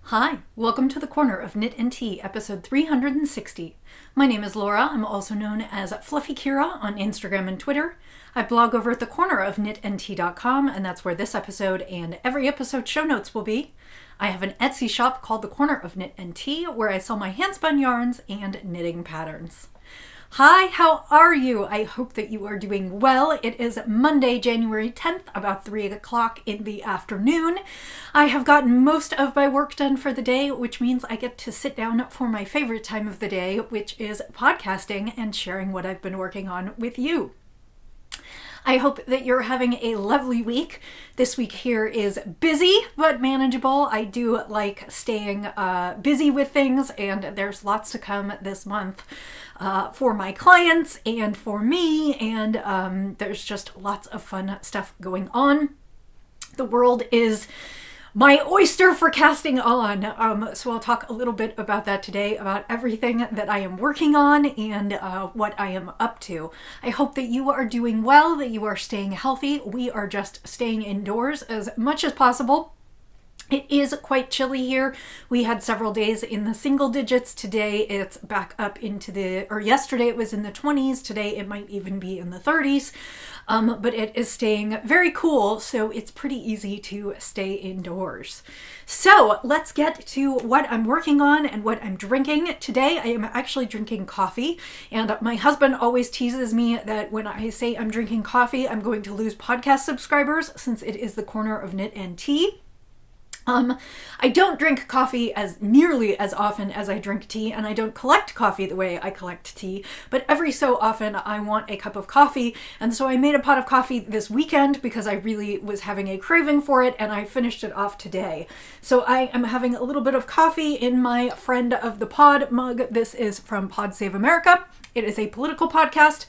Hi, welcome to the Corner of Knit and Tea, episode 360. My name is Laura. I'm also known as Fluffy Kira on Instagram and Twitter. I blog over at the corner of knitandtea.com, and that's where this episode and every episode show notes will be. I have an Etsy shop called the Corner of Knit and Tea, where I sell my handspun yarns and knitting patterns. Hi, how are you? I hope that you are doing well. It is Monday, January 10th, about 3 o'clock in the afternoon. I have gotten most of my work done for the day, which means I get to sit down for my favorite time of the day, which is podcasting and sharing what I've been working on with you. I hope that you're having a lovely week. This week here is busy but manageable. I do like staying busy with things, and there's lots to come this month for my clients and for me, and there's just lots of fun stuff going on. The world is my oyster for casting on. So I'll talk a little bit about that today, about everything that I am working on and what I am up to. I hope that you are doing well, that you are staying healthy. We are just staying indoors as much as possible. It is quite chilly here. We had several days in the single digits. Today it's back up into yesterday it was in the 20s. Today it might even be in the 30s. But it is staying very cool, so it's pretty easy to stay indoors. So let's get to what I'm working on and what I'm drinking. Today I am actually drinking coffee, and my husband always teases me that when I say I'm drinking coffee, I'm going to lose podcast subscribers since it is the Corner of Knit and Tea. I don't drink coffee as nearly as often as I drink tea, and I don't collect coffee the way I collect tea, but every so often I want a cup of coffee, and so I made a pot of coffee this weekend because I really was having a craving for it, and I finished it off today. So I am having a little bit of coffee in my Friend of the Pod mug. This is from Pod Save America. It is a political podcast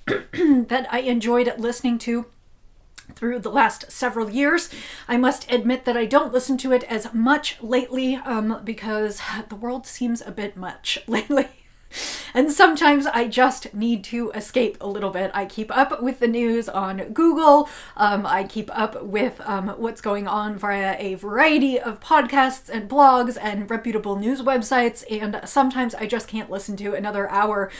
that I enjoyed listening to through the last several years. I must admit that I don't listen to it as much lately because the world seems a bit much lately. And sometimes I just need to escape a little bit. I keep up with the news on Google. I keep up with what's going on via a variety of podcasts and blogs and reputable news websites. And sometimes I just can't listen to another hour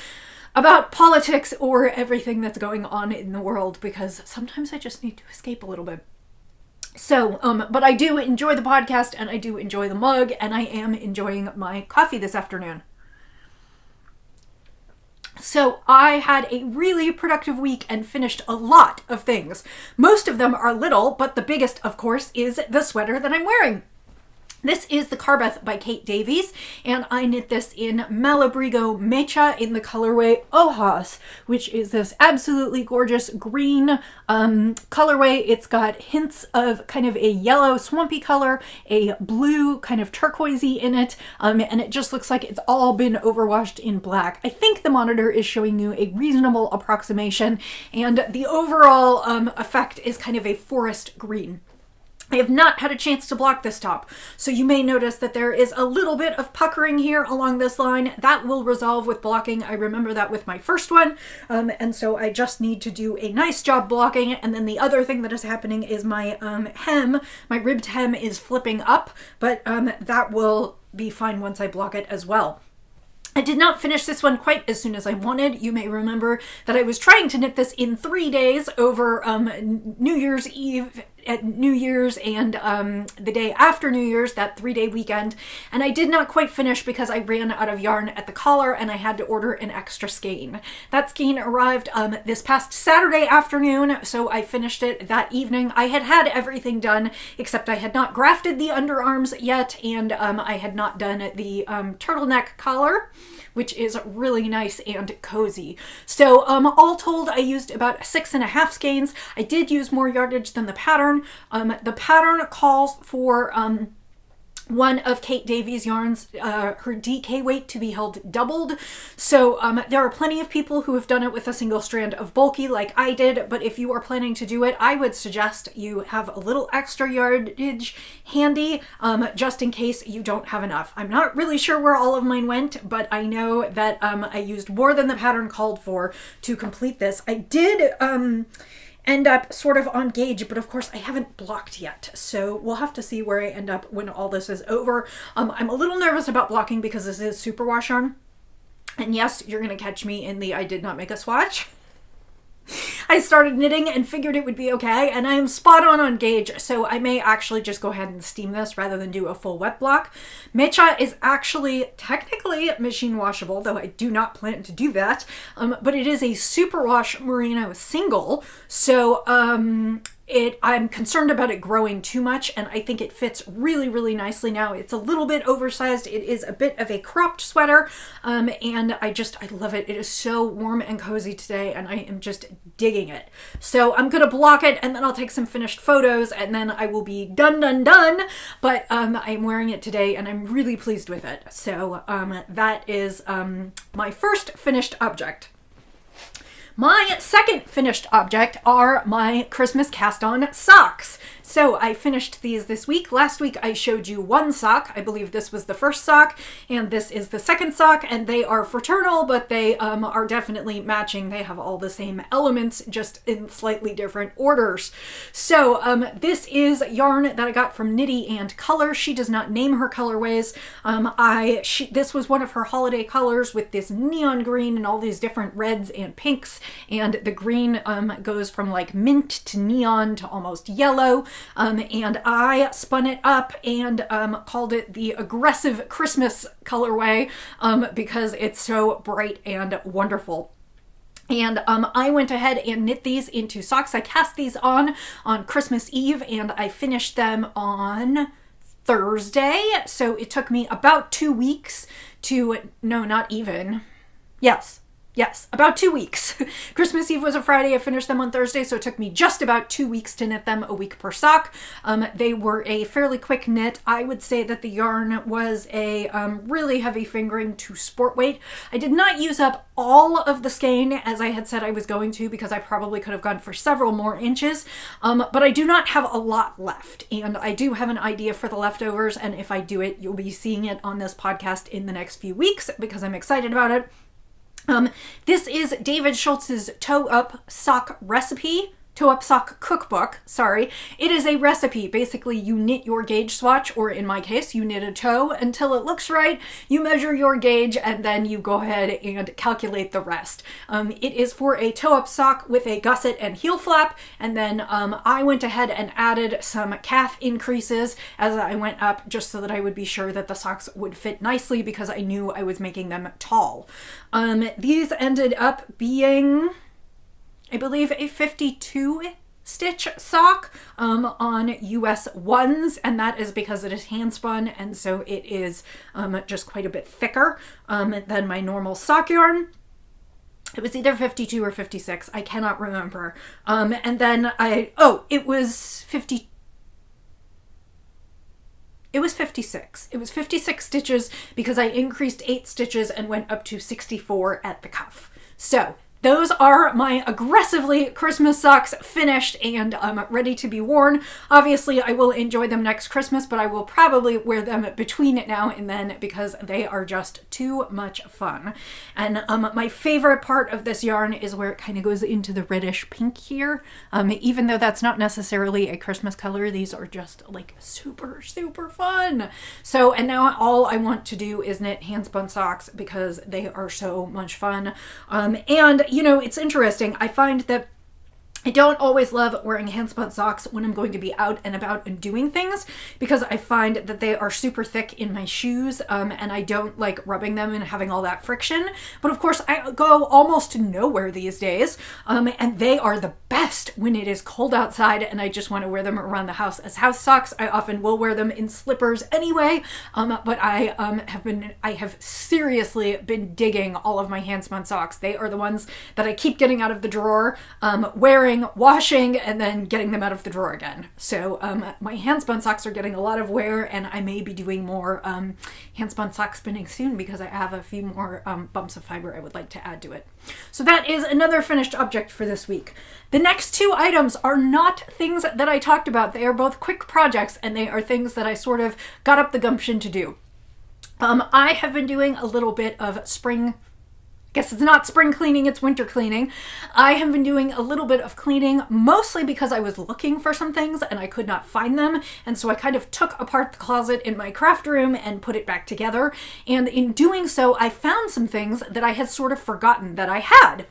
about politics or everything that's going on in the world, because sometimes I just need to escape a little bit. So, but I do enjoy the podcast, and I do enjoy the mug, and I am enjoying my coffee this afternoon. So I had a really productive week and finished a lot of things. Most of them are little, but the biggest, of course, is the sweater that I'm wearing. This is the Carbeth by Kate Davies, and I knit this in Malabrigo Mecha in the colorway Ojas, which is this absolutely gorgeous green colorway. It's got hints of kind of a yellow swampy color, a blue kind of turquoisey in it, and it just looks like it's all been overwashed in black. I think the monitor is showing you a reasonable approximation, and the overall effect is kind of a forest green. I have not had a chance to block this top, so you may notice that there is a little bit of puckering here along this line. That will resolve with blocking. I remember that with my first one, and so I just need to do a nice job blocking. And then the other thing that is happening is my hem, my ribbed hem is flipping up, but that will be fine once I block it as well. I did not finish this one quite as soon as I wanted. You may remember that I was trying to knit this in 3 days over New Year's Eve at New Year's and the day after New Year's, that 3-day weekend. And I did not quite finish because I ran out of yarn at the collar and I had to order an extra skein. That skein arrived this past Saturday afternoon, so I finished it that evening. I had everything done except I had not grafted the underarms yet, and I had not done the turtleneck collar, which is really nice and cozy. So all told, I used about 6.5 skeins. I did use more yardage than the pattern. The pattern calls for one of Kate Davies' yarns, her DK weight to be held doubled. So there are plenty of people who have done it with a single strand of bulky like I did, but if you are planning to do it, I would suggest you have a little extra yardage handy just in case you don't have enough. I'm not really sure where all of mine went, but I know that I used more than the pattern called for to complete this. I did end up sort of on gauge, but of course I haven't blocked yet. So we'll have to see where I end up when all this is over. I'm a little nervous about blocking because this is superwash yarn. And yes, you're going to catch me in the I did not make a swatch. I started knitting and figured it would be okay, and I am spot on gauge, so I may actually just go ahead and steam this rather than do a full wet block. Mecha is actually technically machine washable, though I do not plan to do that, but it is a superwash merino single, so I'm concerned about it growing too much, and I think it fits really, really nicely now. It's a little bit oversized. It is a bit of a cropped sweater, and I love it. It is so warm and cozy today, and I am just digging it. So I'm going to block it, and then I'll take some finished photos, and then I will be done. But I'm wearing it today, and I'm really pleased with it. So that is my first finished object. My second finished object are my Christmas cast-on socks. So I finished these this week. Last week I showed you one sock. I believe this was the first sock, and this is the second sock, and they are fraternal, but they are definitely matching. They have all the same elements, just in slightly different orders. So this is yarn that I got from Knitty and Color. She does not name her colorways. This was one of her holiday colors with this neon green and all these different reds and pinks, and the green goes from like mint to neon to almost yellow. And I spun it up and called it the Aggressive Christmas colorway because it's so bright and wonderful. And I went ahead and knit these into socks. I cast these on Christmas Eve, and I finished them on Thursday. So it took me about 2 weeks to, no, not even. Yes, about 2 weeks. Christmas Eve was a Friday. I finished them on Thursday, so it took me just about 2 weeks to knit them, a week per sock. They were a fairly quick knit. I would say that the yarn was a really heavy fingering to sport weight. I did not use up all of the skein as I had said I was going to, because I probably could have gone for several more inches, but I do not have a lot left, and I do have an idea for the leftovers, and if I do it, you'll be seeing it on this podcast in the next few weeks because I'm excited about it. This is David Schultz's Toe Up Sock Recipe. Toe Up Sock Cookbook, sorry. It is a recipe. Basically, you knit your gauge swatch, or in my case, you knit a toe until it looks right. You measure your gauge, and then you go ahead and calculate the rest. It is for a toe-up sock with a gusset and heel flap, and then I went ahead and added some calf increases as I went up, just so that I would be sure that the socks would fit nicely, because I knew I was making them tall. These ended up being, I believe, a 52 stitch sock on US 1s, and that is because it is hand spun, and so it is just quite a bit thicker than my normal sock yarn. It was either 52 or 56, I cannot remember. And then it was 50. It was 56. It was 56 stitches because I increased 8 stitches and went up to 64 at the cuff. So those are my aggressively Christmas socks finished and ready to be worn. Obviously, I will enjoy them next Christmas, but I will probably wear them between now and then because they are just too much fun. And my favorite part of this yarn is where it kind of goes into the reddish pink here. Even though that's not necessarily a Christmas color, these are just like super, super fun. So, and now all I want to do is knit hand spun socks because they are so much fun. And you know, it's interesting. I find that I don't always love wearing hand-spun socks when I'm going to be out and about and doing things because I find that they are super thick in my shoes and I don't like rubbing them and having all that friction. But of course, I go almost to nowhere these days and they are the best when it is cold outside and I just want to wear them around the house as house socks. I often will wear them in slippers anyway, but I have seriously been digging all of my hand-spun socks. They are the ones that I keep getting out of the drawer, wearing, washing, and then getting them out of the drawer again. So my hand-spun socks are getting a lot of wear, and I may be doing more hand-spun sock spinning soon because I have a few more bumps of fiber I would like to add to it. So that is another finished object for this week. The next two items are not things that I talked about. They are both quick projects, and they are things that I sort of got up the gumption to do. I have been doing a little bit of spring guess it's not spring cleaning, it's winter cleaning. I have been doing a little bit of cleaning, mostly because I was looking for some things and I could not find them. And so I kind of took apart the closet in my craft room and put it back together. And in doing so, I found some things that I had sort of forgotten that I had.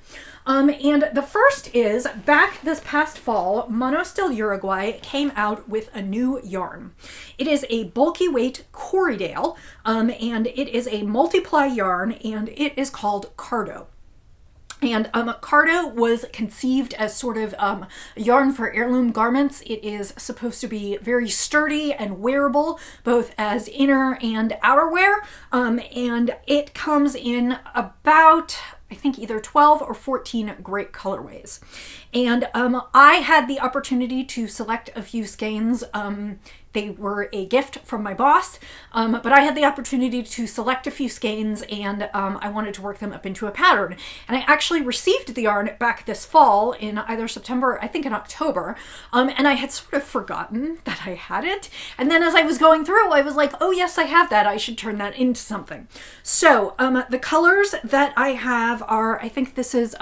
And the first is, back this past fall, Monostil Uruguay came out with a new yarn. It is a bulky weight Corriedale, and it is a multiply yarn, and it is called Cardo. And Cardo was conceived as sort of a yarn for heirloom garments. It is supposed to be very sturdy and wearable, both as inner and outerwear. And it comes in about, I think, either 12 or 14 great colorways. And I had the opportunity to select a few skeins. They were a gift from my boss, but I had the opportunity to select a few skeins, and I wanted to work them up into a pattern. And I actually received the yarn back this fall in either September, I think in October, and I had sort of forgotten that I had it. And then as I was going through, I was like, oh yes, I have that. I should turn that into something. So the colors that I have are, I think this is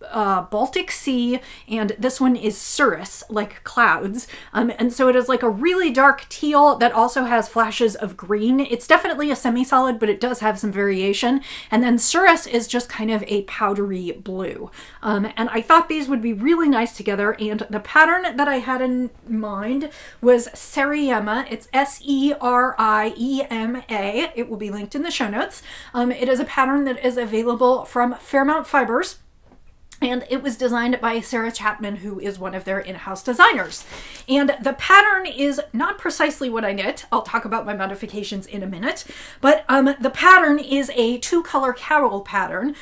Baltic Sea, and this one is Cirrus, like clouds. And so it is like a really dark teal that also has flashes of green. It's definitely a semi-solid, but it does have some variation. And then Cirrus is just kind of a powdery blue. And I thought these would be really nice together. And the pattern that I had in mind was Seriema. It's Seriema. It will be linked in the show notes. It is a pattern that is available from Fairmount Fibers. And it was designed by Sarah Chapman, who is one of their in-house designers. And the pattern is not precisely what I knit. I'll talk about my modifications in a minute. But the pattern is a 2-color cowl pattern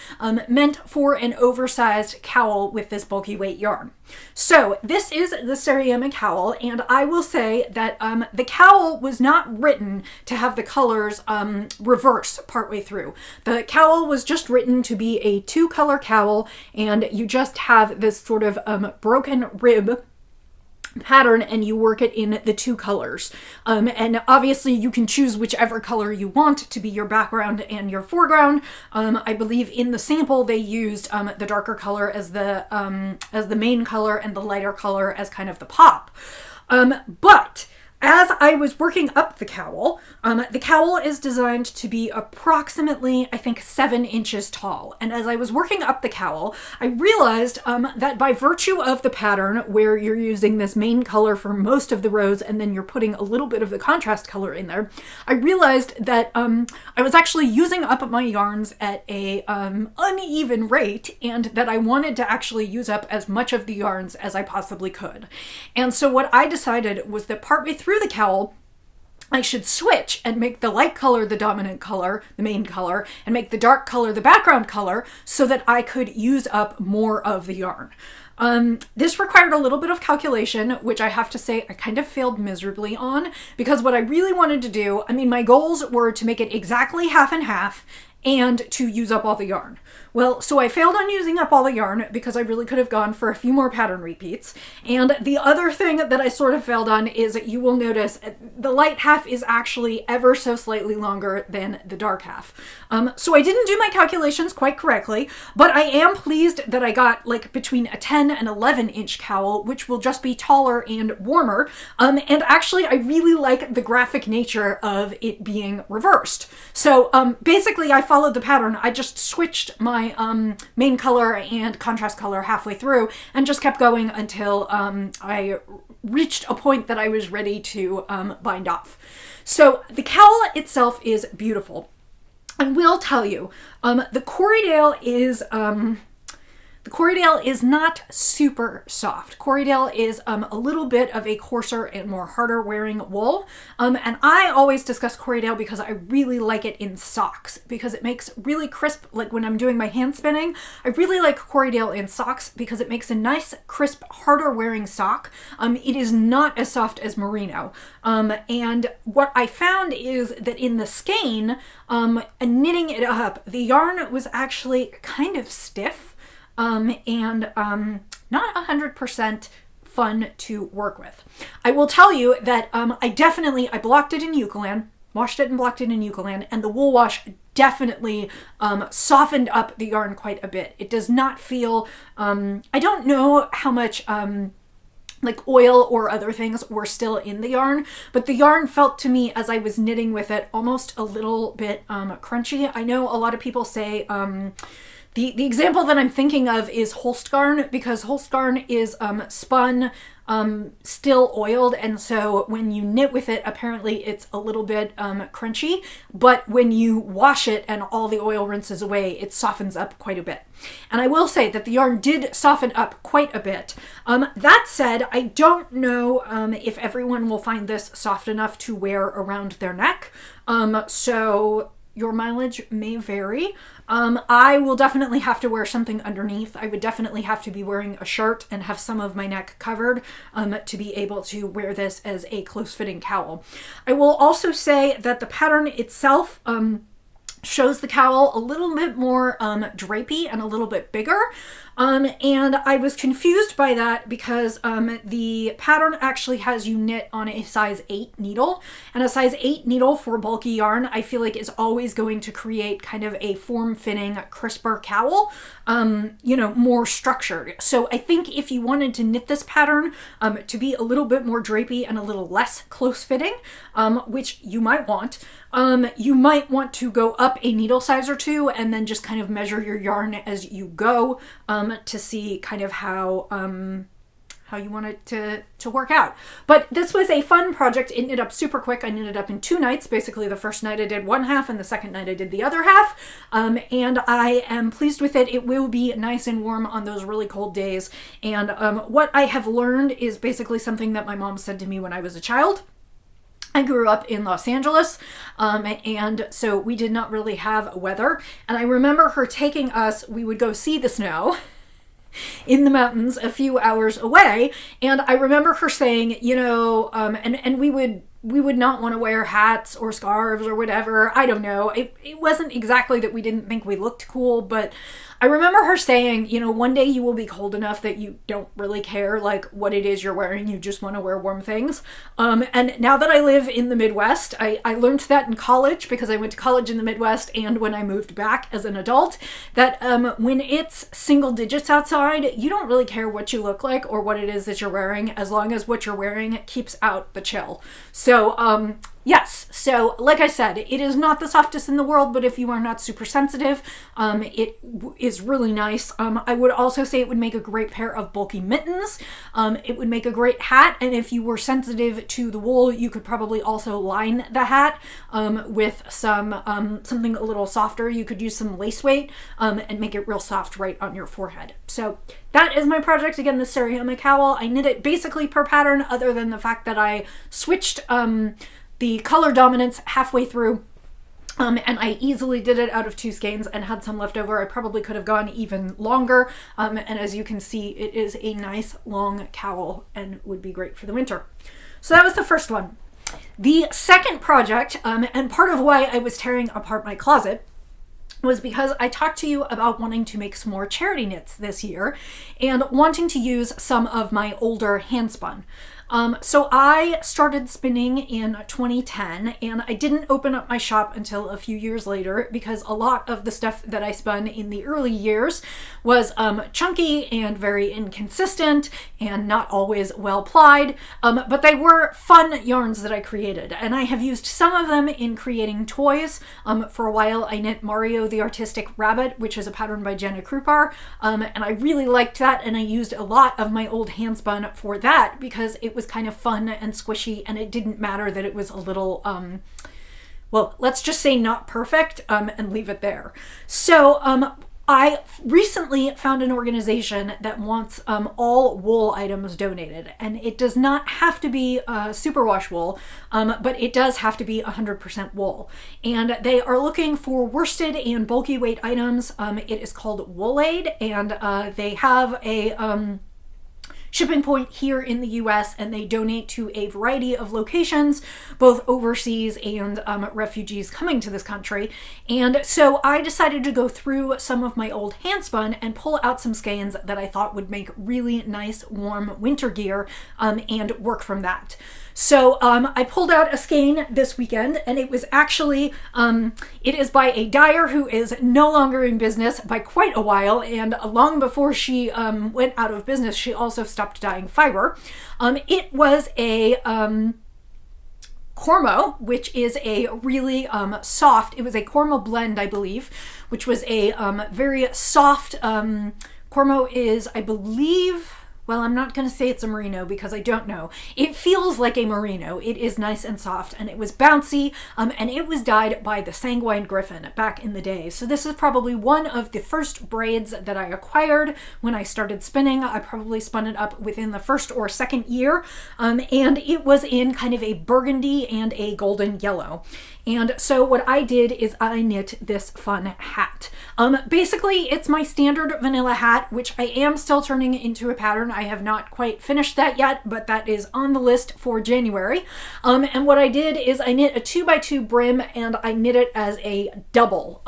meant for an oversized cowl with this bulky weight yarn. So this is the Seriema cowl, and I will say that the cowl was not written to have the colors reverse partway through. The cowl was just written to be a 2-color cowl, and you just have this sort of broken rib pattern, and you work it in the 2 colors. And obviously you can choose whichever color you want to be your background and your foreground. I believe in the sample they used the darker color as the main color and the lighter color as kind of the pop. But as I was working up the cowl is designed to be approximately, I think, 7 inches tall. And as I was working up the cowl, I realized that by virtue of the pattern, where you're using this main color for most of the rows and then you're putting a little bit of the contrast color in there, I realized that I was actually using up my yarns at a uneven rate, and that I wanted to actually use up as much of the yarns as I possibly could. And so what I decided was that partway through the cowl, I should switch and make the light color the dominant color, the main color, and make the dark color the background color, so that I could use up more of the yarn. This required a little bit of calculation, which I have to say I kind of failed miserably on, because what I really wanted to do, I mean, my goals were to make it exactly half and half and to use up all the yarn. Well, so I failed on using up all the yarn because I really could have gone for a few more pattern repeats. And the other thing that I sort of failed on is that you will notice the light half is actually ever so slightly longer than the dark half. So I didn't do my calculations quite correctly, but I am pleased that I got like between a 10 and 11 inch cowl, which will just be taller and warmer. And actually I really like the graphic nature of it being reversed. So basically I followed the pattern. I just switched my main color and contrast color halfway through and just kept going until I reached a point that I was ready to bind off. So the cowl itself is beautiful. I will tell you, the Corriedale is not super soft. Corriedale is a little bit of a coarser and more harder wearing wool. And I always discuss Corriedale because I really like it in socks, because it makes really crisp, like when I'm doing my hand spinning, I really like Corriedale in socks because it makes a nice, crisp, harder wearing sock. It is not as soft as merino. And what I found is that in the skein, knitting it up, the yarn was actually kind of stiff. And not 100% fun to work with. I will tell you that I blocked it in Eucalan, washed it and blocked it in Eucalan, and the wool wash definitely softened up the yarn quite a bit. It does not feel, I don't know how much like oil or other things were still in the yarn, but the yarn felt to me as I was knitting with it almost a little bit crunchy. I know a lot of people say the example that I'm thinking of is Holstgarn, because Holstgarn is spun still oiled, and so when you knit with it, apparently it's a little bit crunchy, but when you wash it and all the oil rinses away, it softens up quite a bit. And I will say that the yarn did soften up quite a bit. That said, I don't know if everyone will find this soft enough to wear around their neck, so your mileage may vary. I will definitely have to wear something underneath. I would definitely have to be wearing a shirt and have some of my neck covered to be able to wear this as a close-fitting cowl. I will also say that the pattern itself shows the cowl a little bit more drapey and a little bit bigger. And I was confused by that because the pattern actually has you knit on a size 8 needle, and a size 8 needle for bulky yarn I feel like is always going to create kind of a form-fitting, crisper cowl, more structured. So I think if you wanted to knit this pattern to be a little bit more drapey and a little less close-fitting, which you might want to go up a needle size or two and then just kind of measure your yarn as you go to see kind of how you want it to work out. But this was a fun project. It knit up super quick. I knit it up in 2 nights. Basically, the first night I did one half and the second night I did the other half. And I am pleased with it. It will be nice and warm on those really cold days. And what I have learned is basically something that my mom said to me when I was a child. I grew up in Los Angeles, and so we did not really have weather. And I remember her taking us, we would go see the snow in the mountains a few hours away. And I remember her saying, and we would not want to wear hats or scarves or whatever. I don't know. It wasn't exactly that we didn't think we looked cool, but I remember her saying, one day you will be cold enough that you don't really care like what it is you're wearing. You just want to wear warm things. And now that I live in the Midwest, I learned that in college because I went to college in the Midwest, and when I moved back as an adult, that when it's single digits outside, you don't really care what you look like or what it is that you're wearing, as long as what you're wearing keeps out the chill. So, yes, so like I said, it is not the softest in the world, but if you are not super sensitive, it is really nice. I would also say it would make a great pair of bulky mittens. It would make a great hat, and if you were sensitive to the wool, you could probably also line the hat with something a little softer. You could use some lace weight and make it real soft right on your forehead. So that is my project. Again, the Serioma cowl. I knit it basically per pattern, other than the fact that I switched the color dominance halfway through, and I easily did it out of 2 skeins and had some left over. I probably could have gone even longer, and as you can see, it is a nice long cowl and would be great for the winter. So that was the first one. The second project, and part of why I was tearing apart my closet, was because I talked to you about wanting to make some more charity knits this year and wanting to use some of my older handspun. So I started spinning in 2010, and I didn't open up my shop until a few years later because a lot of the stuff that I spun in the early years was chunky and very inconsistent and not always well plied, but they were fun yarns that I created, and I have used some of them in creating toys. For a while I knit Mario the Artistic Rabbit, which is a pattern by Jenna Krupar, and I really liked that, and I used a lot of my old handspun for that because it was kind of fun and squishy, and it didn't matter that it was a little, well, let's just say not perfect, and leave it there. So I recently found an organization that wants all wool items donated, and it does not have to be superwash wool, but it does have to be 100% wool. And they are looking for worsted and bulky weight items. It is called Wool Aid, and they have a shipping point here in the US, and they donate to a variety of locations, both overseas and refugees coming to this country. And so I decided to go through some of my old handspun and pull out some skeins that I thought would make really nice warm winter gear and work from that. So I pulled out a skein this weekend, and it was actually, it is by a dyer who is no longer in business by quite a while, and long before she went out of business, she also stopped dyeing fiber. It was a Cormo, which is a really soft, it was a Cormo blend, I believe, which was a very soft, Cormo is, I believe, well, I'm not going to say it's a merino because I don't know. It feels like a merino. It is nice and soft, and it was bouncy, and it was dyed by the Sanguine Griffin back in the day. So this is probably one of the first braids that I acquired when I started spinning. I probably spun it up within the first or second year, and it was in kind of a burgundy and a golden yellow. And so what I did is I knit this fun hat. Basically, it's my standard vanilla hat, which I am still turning into a pattern. I have not quite finished that yet, but that is on the list for January. And what I did is I knit a 2x2 brim, and I knit it as a double,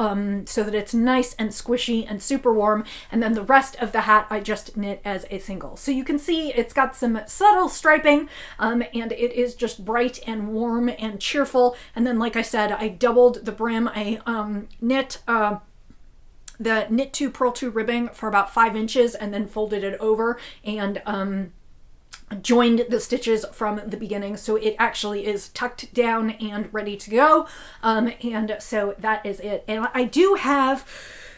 so that it's nice and squishy and super warm. And then the rest of the hat I just knit as a single. So you can see it's got some subtle striping, and it is just bright and warm and cheerful. And then, like I said, I doubled the brim. I knit the knit 2 purl 2 ribbing for about 5 inches and then folded it over and joined the stitches from the beginning, so it actually is tucked down and ready to go. And so that is it. And I do have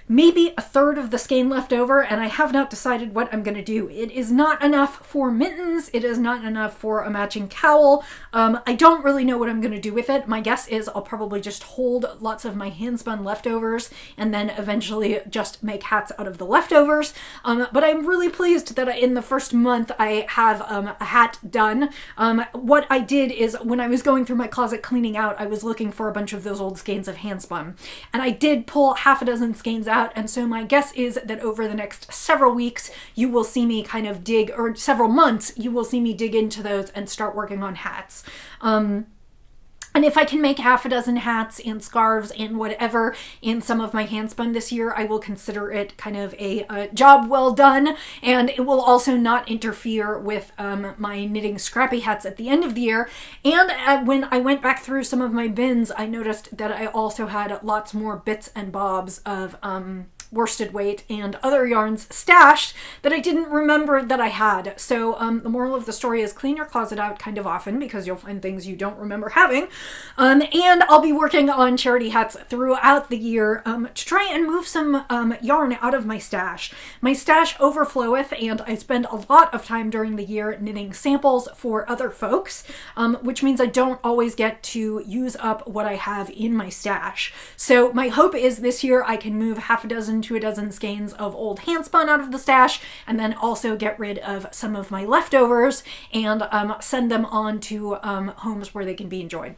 maybe a third of the skein left over, and I have not decided what I'm going to do. It is not enough for mittens. It is not enough for a matching cowl. I don't really know what I'm going to do with it. My guess is I'll probably just hold lots of my hand-spun leftovers and then eventually just make hats out of the leftovers. But I'm really pleased that in the first month I have a hat done. What I did is when I was going through my closet cleaning out, I was looking for a bunch of those old skeins of hand-spun. And I did pull half a dozen skeins out. And so my guess is that over the next several weeks, you will see me kind of dig, or several months, you will see me dig into those and start working on hats. And if I can make half a dozen hats and scarves and whatever in some of my handspun this year, I will consider it kind of a job well done. And it will also not interfere with my knitting scrappy hats at the end of the year. And when I went back through some of my bins, I noticed that I also had lots more bits and bobs of worsted weight and other yarns stashed that I didn't remember that I had. So the moral of the story is clean your closet out kind of often, because you'll find things you don't remember having. And I'll be working on charity hats throughout the year to try and move some yarn out of my stash. My stash overfloweth, and I spend a lot of time during the year knitting samples for other folks, which means I don't always get to use up what I have in my stash. So my hope is this year I can move half a dozen to a dozen skeins of old handspun out of the stash, and then also get rid of some of my leftovers and send them on to homes where they can be enjoyed.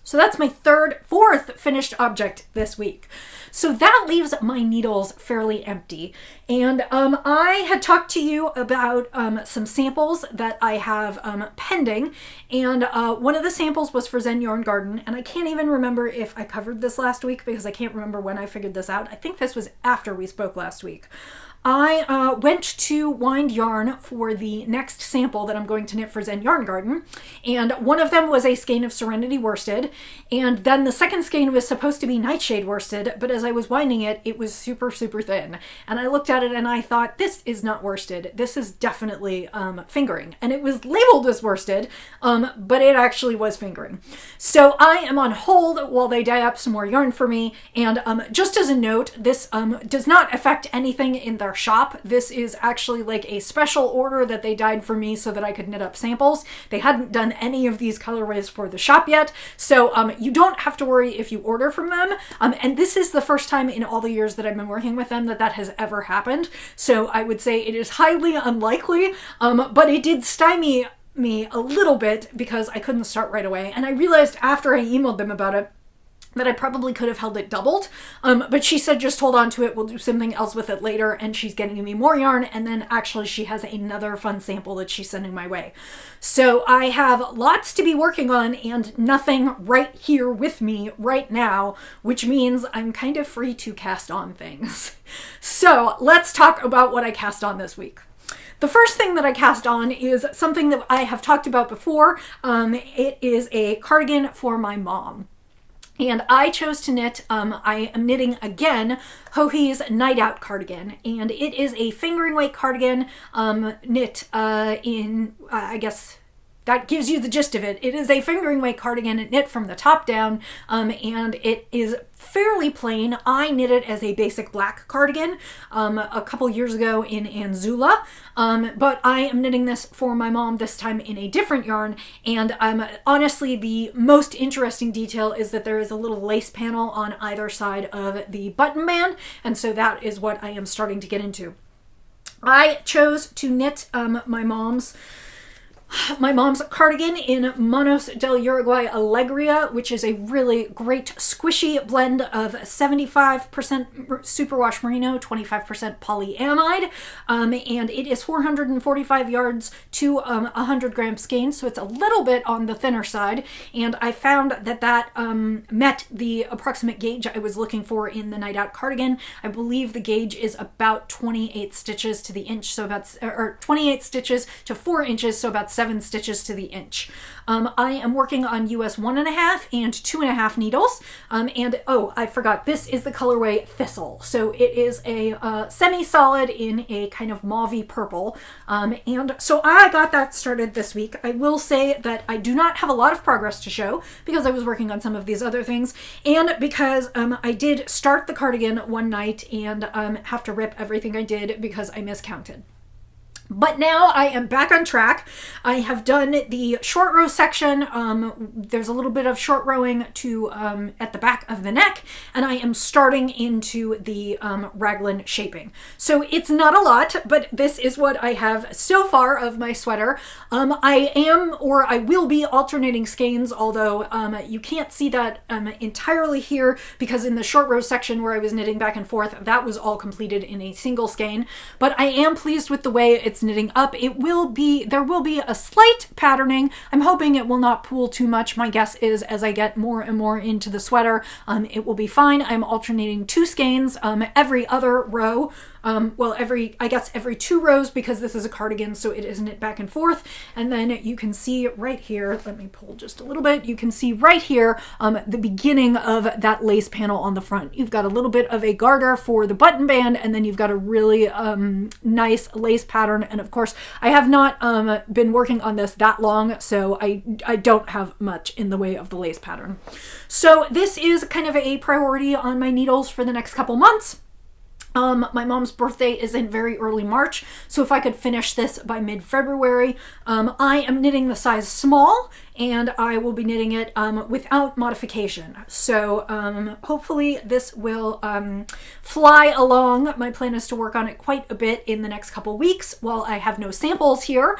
So that's my fourth finished object this week. So that leaves my needles fairly empty. And I had talked to you about some samples that I have pending. And one of the samples was for Zen Yarn Garden. And I can't even remember if I covered this last week because I can't remember when I figured this out. I think this was after we spoke last week. I went to Wind Yarn for the next sample that I'm going to knit for Zen Yarn Garden, and one of them was a skein of Serenity worsted, and then the second skein was supposed to be Nightshade worsted, but as I was winding it, it was super, super thin, and I looked at it and I thought, this is not worsted, this is definitely fingering, and it was labeled as worsted, but it actually was fingering. So I am on hold while they dye up some more yarn for me, and just as a note, this does not affect anything in their shop. This is actually like a special order that they dyed for me so that I could knit up samples. They hadn't done any of these colorways for the shop yet, so you don't have to worry if you order from them. And this is the first time in all the years that I've been working with them that that has ever happened. So I would say it is highly unlikely, but it did stymie me a little bit because I couldn't start right away. And I realized after I emailed them about it that I probably could have held it doubled, but she said just hold on to it, we'll do something else with it later, and she's getting me more yarn, and then actually she has another fun sample that she's sending my way. So I have lots to be working on and nothing right here with me right now, which means I'm kind of free to cast on things. So let's talk about what I cast on this week. The first thing that I cast on is something that I have talked about before. It is a cardigan for my mom. And I chose to knit, I am knitting again, Hohi's Night Out cardigan. And it is a fingering weight cardigan knit in, I guess, that gives you the gist of it. It is a fingering weight cardigan knit from the top down, and it is fairly plain. I knit it as a basic black cardigan a couple years ago in Anzula, but I am knitting this for my mom this time in a different yarn, and honestly the most interesting detail is that there is a little lace panel on either side of the button band, and so that is what I am starting to get into. I chose to knit my mom's cardigan in Manos del Uruguay Alegria, which is a really great squishy blend of 75% superwash merino, 25% polyamide, and it is 445 yards to 100 gram skein, so it's a little bit on the thinner side, and I found that met the approximate gauge I was looking for in the Night Out cardigan. I believe the gauge is about 28 stitches to the inch, so about, or 28 stitches to 4 inches, so about 7 stitches to the inch. I am working on US 1.5 and 2.5 needles, and oh, I forgot, this is the colorway Thistle. So it is a semi-solid in a kind of mauvey purple, and so I got that started this week. I will say that I do not have a lot of progress to show because I was working on some of these other things, and because I did start the cardigan one night and have to rip everything I did because I miscounted. But now I am back on track. I have done the short row section. There's a little bit of short rowing to at the back of the neck, and I am starting into the raglan shaping. So it's not a lot, but this is what I have so far of my sweater. I am, or I will be, alternating skeins, although you can't see that entirely here because in the short row section where I was knitting back and forth, that was all completed in a single skein. But I am pleased with the way it's knitting up. There will be a slight patterning. I'm hoping it will not pool too much. My guess is as I get more and more into the sweater, it will be fine. I'm alternating 2 skeins every other row. Well, I guess every 2 rows because this is a cardigan, so it is knit back and forth. And then you can see right here, let me pull just a little bit, you can see right here the beginning of that lace panel on the front. You've got a little bit of a garter for the button band, and then you've got a really nice lace pattern. And of course, I have not been working on this that long, so I don't have much in the way of the lace pattern. So this is kind of a priority on my needles for the next couple months. My mom's birthday is in very early March, so if I could finish this by mid-February, I am knitting the size small, and I will be knitting it without modification. So hopefully this will fly along. My plan is to work on it quite a bit in the next couple weeks while I have no samples here,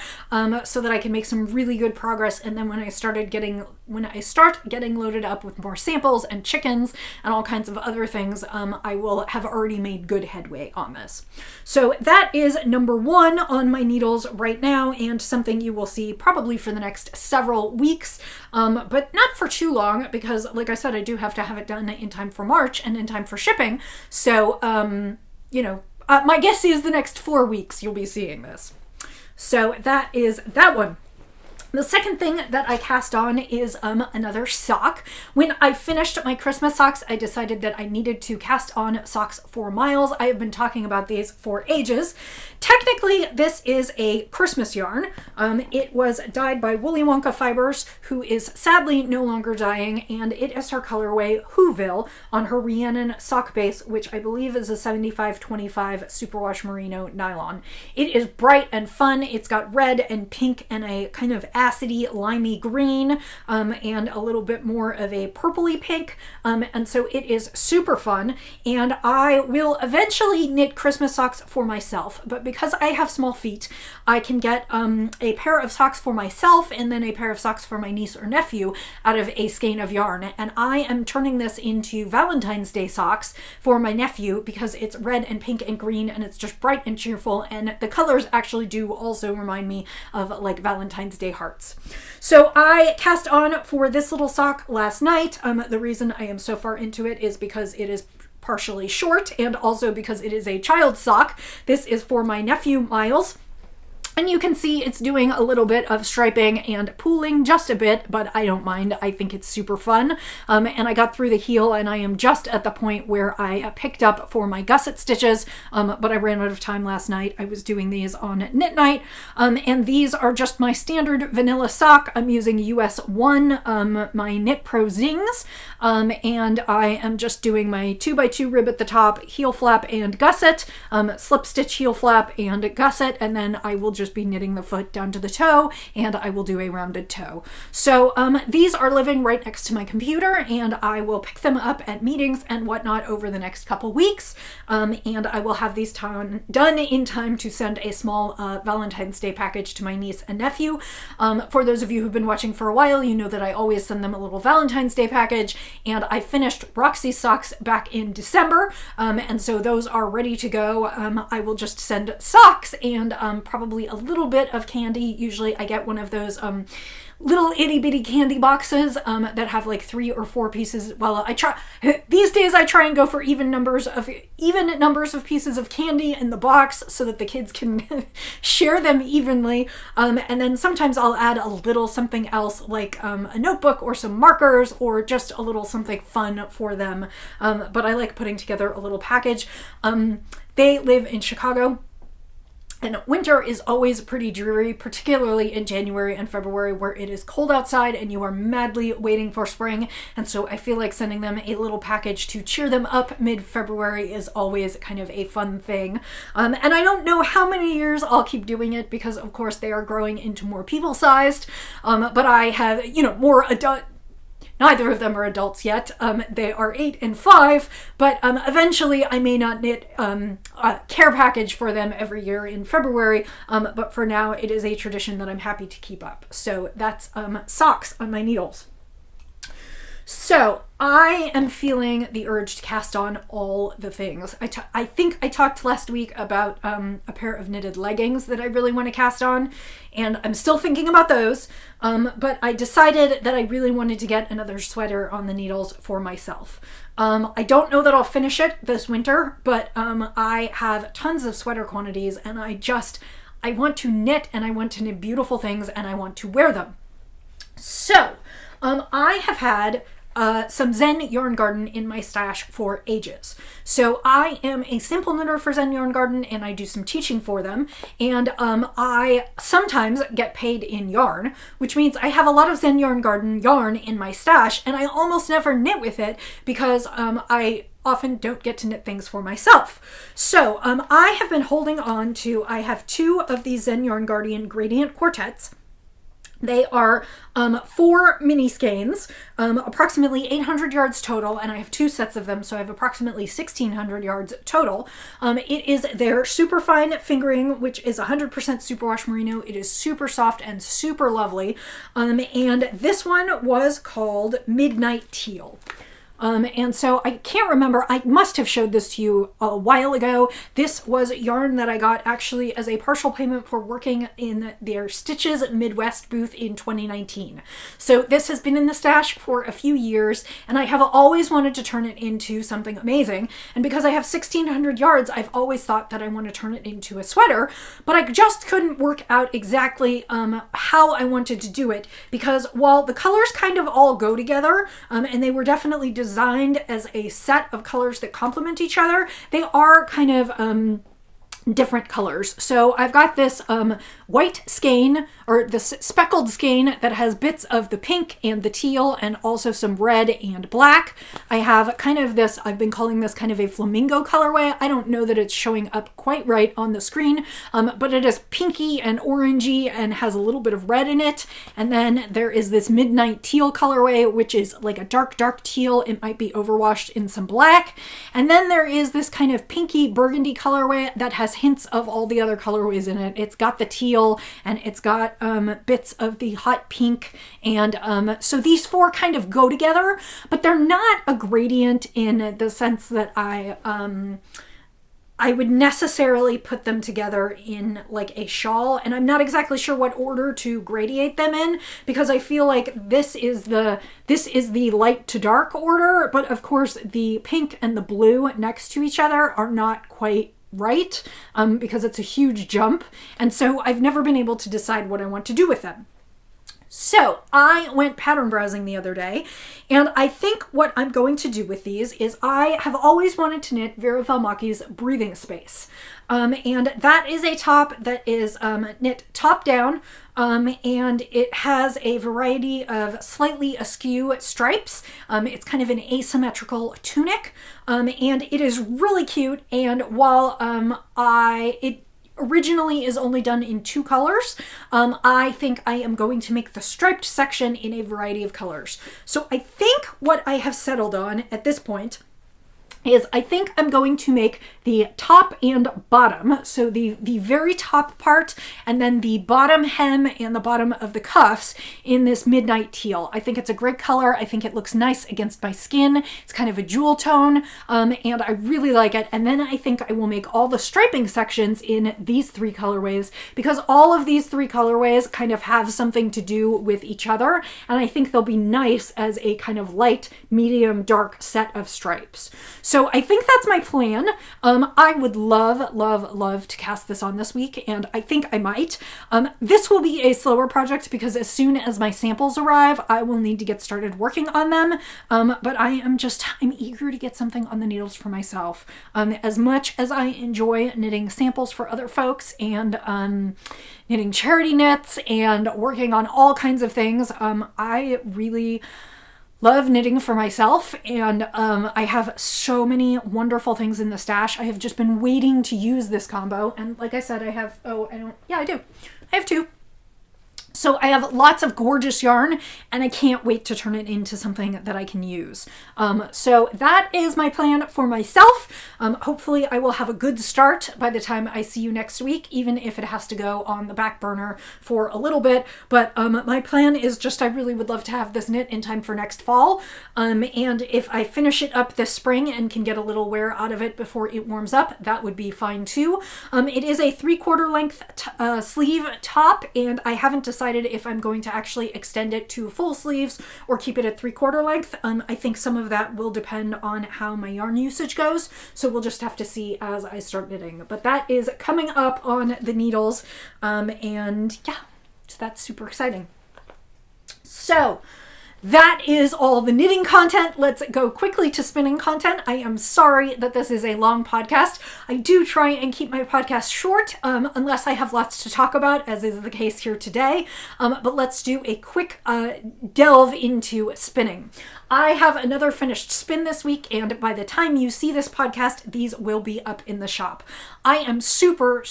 so that I can make some really good progress. And then when I start getting loaded up with more samples and chickens and all kinds of other things, I will have already made good headway on this. So that is number 1 on my needles right now, and something you will see probably for the next several weeks, but not for too long because, like I said, I do have to have it done in time for March and in time for shipping. So, my guess is the next 4 weeks you'll be seeing this. So that is that one. The second thing that I cast on is another sock. When I finished my Christmas socks, I decided that I needed to cast on socks for Miles. I have been talking about these for ages. Technically, this is a Christmas yarn. It was dyed by Woolly Wonka Fibers, who is sadly no longer dyeing, and it is her colorway Whoville on her Rhiannon sock base, which I believe is a 75/25 superwash merino nylon. It is bright and fun. It's got red and pink and a kind of acidy limey green, and a little bit more of a purpley pink, and so it is super fun. And I will eventually knit Christmas socks for myself, but because I have small feet, I can get a pair of socks for myself and then a pair of socks for my niece or nephew out of a skein of yarn. And I am turning this into Valentine's Day socks for my nephew because it's red and pink and green, and it's just bright and cheerful, and the colors actually do also remind me of like Valentine's Day hearts. So I cast on for this little sock last night. The reason I am so far into it is because it is partially short and also because it is a child's sock. This is for my nephew Miles. And you can see it's doing a little bit of striping and pooling, just a bit, but I don't mind. I think it's super fun. And I got through the heel, and I am just at the point where I picked up for my gusset stitches, but I ran out of time last night. I was doing these on knit night, and these are just my standard vanilla sock. I'm using US 1, my Knit Pro Zings, and I am just doing my 2x2 rib at the top, heel flap and gusset, slip stitch heel flap and gusset, and then I will just be knitting the foot down to the toe, and I will do a rounded toe. So these are living right next to my computer, and I will pick them up at meetings and whatnot over the next couple weeks, and I will have these done in time to send a small Valentine's Day package to my niece and nephew. For those of you who've been watching for a while, you know that I always send them a little Valentine's Day package, and I finished Roxy's socks back in December, and so those are ready to go. I will just send socks and probably a little bit of candy. Usually I get one of those little itty bitty candy boxes that have like 3 or 4 pieces. Well, these days I try and go for even numbers of pieces of candy in the box so that the kids can share them evenly. And then sometimes I'll add a little something else, like a notebook or some markers, or just a little something fun for them. But I like putting together a little package. They live in Chicago, and winter is always pretty dreary, particularly in January and February, where it is cold outside and you are madly waiting for spring. And so I feel like sending them a little package to cheer them up mid-February is always kind of a fun thing. And I don't know how many years I'll keep doing it, because of course they are growing into more people-sized. But I have, more adult. Neither of them are adults yet. They are 8 and 5, but eventually I may not knit a care package for them every year in February, but for now it is a tradition that I'm happy to keep up. So that's socks on my needles. So I am feeling the urge to cast on all the things. I think I talked last week about a pair of knitted leggings that I really want to cast on, and I'm still thinking about those, but I decided that I really wanted to get another sweater on the needles for myself. I don't know that I'll finish it this winter, but I have tons of sweater quantities, and I want to knit, and I want to knit beautiful things, and I want to wear them. So I have had some Zen Yarn Garden in my stash for ages. So I am a simple knitter for Zen Yarn Garden, and I do some teaching for them, and I sometimes get paid in yarn, which means I have a lot of Zen Yarn Garden yarn in my stash, and I almost never knit with it because I often don't get to knit things for myself. So I have been holding on to, I have 2 of these Zen Yarn Guardian gradient quartets. They are 4 mini skeins, approximately 800 yards total, and I have 2 sets of them, so I have approximately 1,600 yards total. It is their super fine fingering, which is 100% superwash merino. It is super soft and super lovely, and this one was called Midnight Teal. And so I can't remember, I must have showed this to you a while ago. This was yarn that I got actually as a partial payment for working in their Stitches Midwest booth in 2019. So this has been in the stash for a few years, and I have always wanted to turn it into something amazing. And because I have 1,600 yards, I've always thought that I want to turn it into a sweater, but I just couldn't work out exactly how I wanted to do it, because while the colors kind of all go together, and they were definitely designed as a set of colors that complement each other, they are kind of different colors. So I've got this white skein, or this speckled skein that has bits of the pink and the teal and also some red and black. I have kind of this, I've been calling this kind of a flamingo colorway. I don't know that it's showing up quite right on the screen, but it is pinky and orangey and has a little bit of red in it. And then there is this midnight teal colorway, which is like a dark teal. It might be overwashed in some black. And then there is this kind of pinky burgundy colorway that has hints of all the other colorways in it. It's got the teal, and it's got bits of the hot pink, and so these 4 kind of go together, but they're not a gradient in the sense that I would necessarily put them together in like a shawl, and I'm not exactly sure what order to gradiate them in, because I feel like this is the light to dark order, but of course the pink and the blue next to each other are not quite right, because it's a huge jump. And so I've never been able to decide what I want to do with them. So I went pattern browsing the other day, and I think what I'm going to do with these is I have always wanted to knit Vera Valmaki's Breathing Space. And that is a top that is knit top down, and it has a variety of slightly askew stripes. It's kind of an asymmetrical tunic, and it is really cute. And while it originally is only done in 2 colors, I think I am going to make the striped section in a variety of colors. So I think what I have settled on at this point is I think I'm going to make the top and bottom, so the very top part and then the bottom hem and the bottom of the cuffs in this midnight teal. I think it's a great color. I think it looks nice against my skin. It's kind of a jewel tone, and I really like it. And then I think I will make all the striping sections in these 3 colorways, because all of these 3 colorways kind of have something to do with each other, and I think they'll be nice as a kind of light, medium, dark set of stripes. So I think that's my plan. I would love to cast this on this week, and I think I might. This will be a slower project because as soon as my samples arrive, I will need to get started working on them. But I'm eager to get something on the needles for myself. As much as I enjoy knitting samples for other folks and knitting charity knits and working on all kinds of things, I really love knitting for myself, and I have so many wonderful things in the stash. I have just been waiting to use this combo, and like I said, I do. I have 2. So I have lots of gorgeous yarn, and I can't wait to turn it into something that I can use. So that is my plan for myself. Hopefully I will have a good start by the time I see you next week, even if it has to go on the back burner for a little bit. But my plan is just I really would love to have this knit in time for next fall. And if I finish it up this spring and can get a little wear out of it before it warms up, that would be fine too. It is a 3/4 length sleeve top, and I haven't decided if I'm going to actually extend it to full sleeves or keep it at 3/4 length. I think some of that will depend on how my yarn usage goes, so we'll just have to see as I start knitting. But that is coming up on the needles, and yeah, so that's super exciting. So that is all the knitting content. Let's go quickly to spinning content. I am sorry that this is a long podcast. I do try and keep my podcast short, unless I have lots to talk about, as is the case here today. But let's do a quick delve into spinning. I have another finished spin this week, and by the time you see this podcast, these will be up in the shop. I am super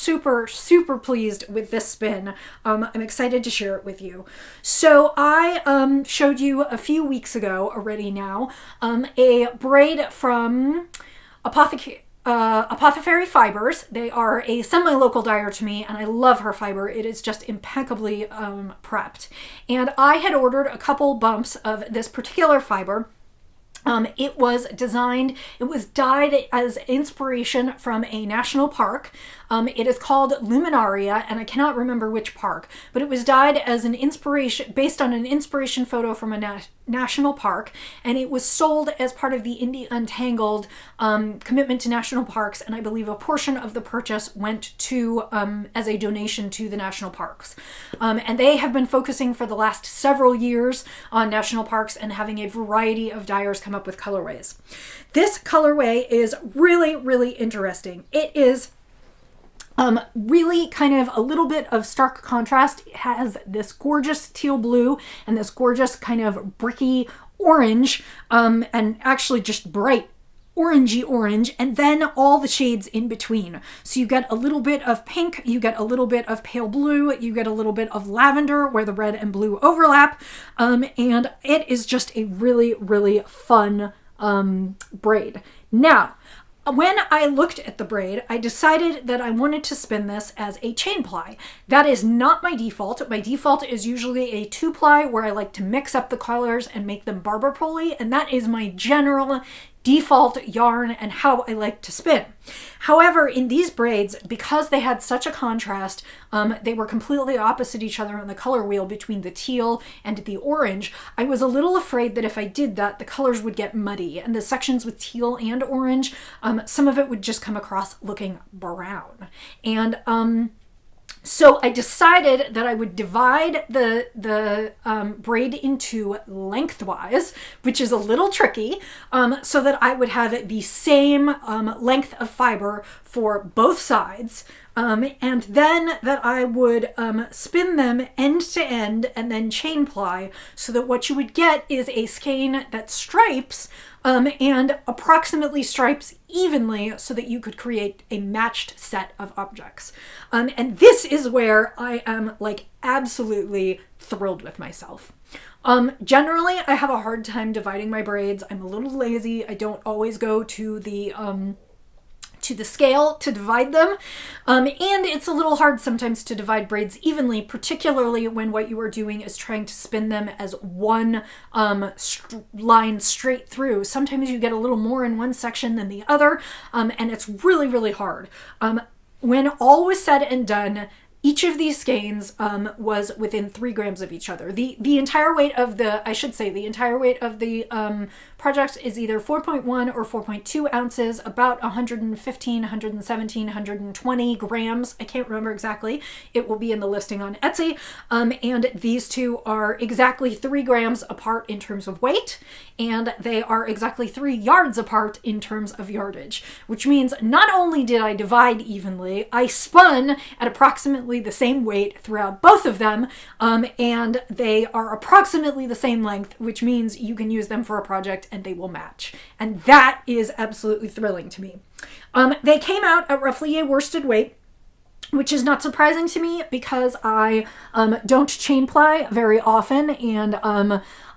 pleased with this spin. I'm excited to share it with you. So I showed you a few weeks ago already now a braid from Apothecary Fibers. They are a semi-local dyer to me, and I love her fiber. It is just impeccably prepped. And I had ordered a couple bumps of this particular fiber. It was dyed as inspiration from a national park. It is called Luminaria, and I cannot remember which park, but it was dyed as an inspiration, based on an inspiration photo from a national park, and it was sold as part of the Indie Untangled commitment to national parks, and I believe a portion of the purchase went to as a donation to the national parks. And they have been focusing for the last several years on national parks and having a variety of dyers come up with colorways. This colorway is really interesting. It is really kind of a little bit of stark contrast. It has this gorgeous teal blue and this gorgeous kind of bricky orange, and actually just bright orangey orange, and then all the shades in between. So you get a little bit of pink, you get a little bit of pale blue, you get a little bit of lavender where the red and blue overlap, and it is just a really fun braid. Now, when I looked at the braid, I decided that I wanted to spin this as a chain ply. That is not my default. My default is usually a 2-ply where I like to mix up the colors and make them barber pulley, and that is my general default yarn and how I like to spin. However, in these braids, because they had such a contrast, they were completely opposite each other on the color wheel between the teal and the orange, I was a little afraid that if I did that, the colors would get muddy, and the sections with teal and orange, some of it would just come across looking brown. And so I decided that I would divide the braid into lengthwise, which is a little tricky, so that I would have the same length of fiber for both sides. And then that I would spin them end to end and then chain ply, so that what you would get is a skein that stripes and approximately stripes evenly, so that you could create a matched set of objects. And this is where I am like absolutely thrilled with myself. Generally, I have a hard time dividing my braids. I'm a little lazy. I don't always go to the scale to divide them. And it's a little hard sometimes to divide braids evenly, particularly when what you are doing is trying to spin them as one line straight through. Sometimes you get a little more in one section than the other, and it's really, really hard. When all was said and done, each of these skeins was within 3 grams of each other. The entire weight of the project is either 4.1 or 4.2 ounces, about 115, 117, 120 grams. I can't remember exactly. It will be in the listing on Etsy. And these two are exactly 3 grams apart in terms of weight, and they are exactly 3 yards apart in terms of yardage, which means not only did I divide evenly, I spun at approximately the same weight throughout both of them, and they are approximately the same length, which means you can use them for a project and they will match. And that is absolutely thrilling to me. They came out at roughly a worsted weight, which is not surprising to me because I don't chain ply very often, and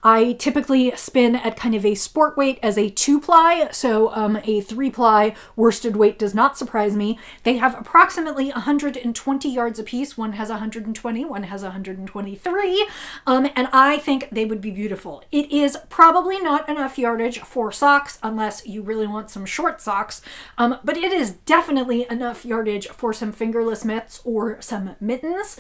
I typically spin at kind of a sport weight as a 2-ply, so a 3-ply worsted weight does not surprise me. They have approximately 120 yards apiece. One has 120, one has 123, and I think they would be beautiful. It is probably not enough yardage for socks unless you really want some short socks, but it is definitely enough yardage for some fingerless mitts or some mittens,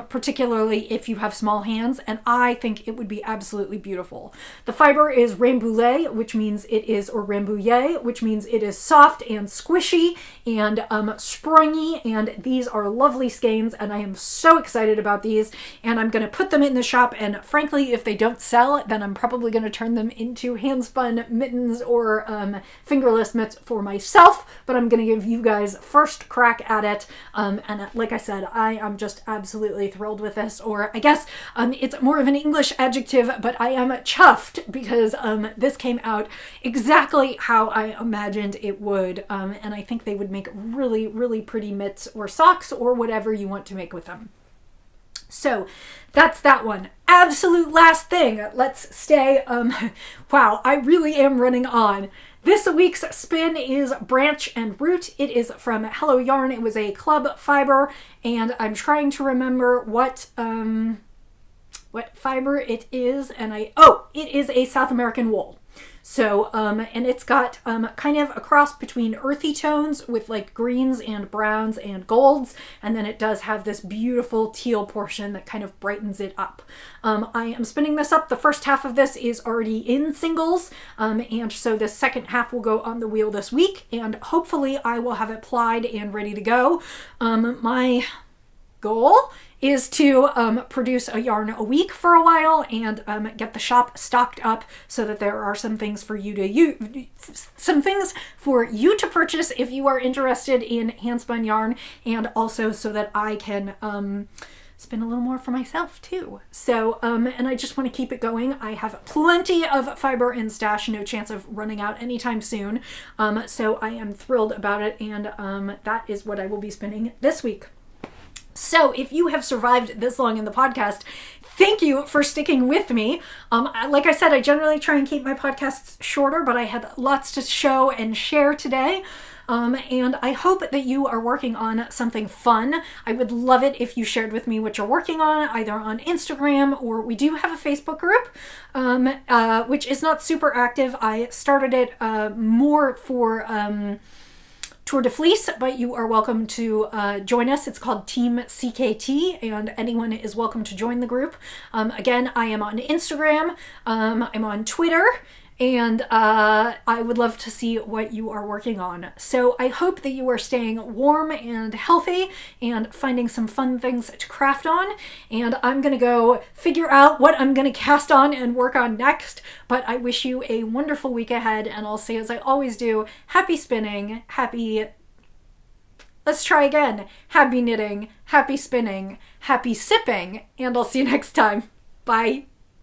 particularly if you have small hands, and I think it would be absolutely beautiful. The fiber is rambouillet, which means it is, or rambouillet, which means it is soft and squishy and springy, and these are lovely skeins, and I am so excited about these, and I'm going to put them in the shop, and frankly, if they don't sell, then I'm probably going to turn them into hand-spun mittens or fingerless mitts for myself, but I'm going to give you guys first crack at it, and like I said, I am just absolutely thrilled with this, or I guess it's more of an English adjective, but I am chuffed because this came out exactly how I imagined it would, and I think they would make really, really pretty mitts or socks or whatever you want to make with them. So that's that one. Absolute last thing. Let's stay. Wow, I really am running on. This week's spin is Branch and Root. It is from Hello Yarn. It was a club fiber, and I'm trying to remember what fiber it is, and it is a South American wool. So, and it's got kind of a cross between earthy tones with like greens and browns and golds, and then it does have this beautiful teal portion that kind of brightens it up. I am spinning this up. The first half of this is already in singles, and so the second half will go on the wheel this week, and hopefully I will have it plied and ready to go. My goal is to produce a yarn a week for a while and get the shop stocked up so that there are some things for you to purchase if you are interested in handspun yarn, and also so that I can spin a little more for myself too. So, and I just want to keep it going. I have plenty of fiber in stash, no chance of running out anytime soon. So I am thrilled about it, and that is what I will be spinning this week. So if you have survived this long in the podcast, thank you for sticking with me. Like I said, I generally try and keep my podcasts shorter, but I had lots to show and share today. And I hope that you are working on something fun. I would love it if you shared with me what you're working on, either on Instagram, or we do have a Facebook group, which is not super active. I started it more for Tour de Fleece, but you are welcome to join us. It's called Team CKT, and anyone is welcome to join the group. Again, I am on Instagram, I'm on Twitter, and I would love to see what you are working on. So I hope that you are staying warm and healthy and finding some fun things to craft on. And I'm going to go figure out what I'm going to cast on and work on next. But I wish you a wonderful week ahead. And I'll say, as I always do, happy spinning, let's try again. Happy knitting, happy spinning, happy sipping, and I'll see you next time. Bye.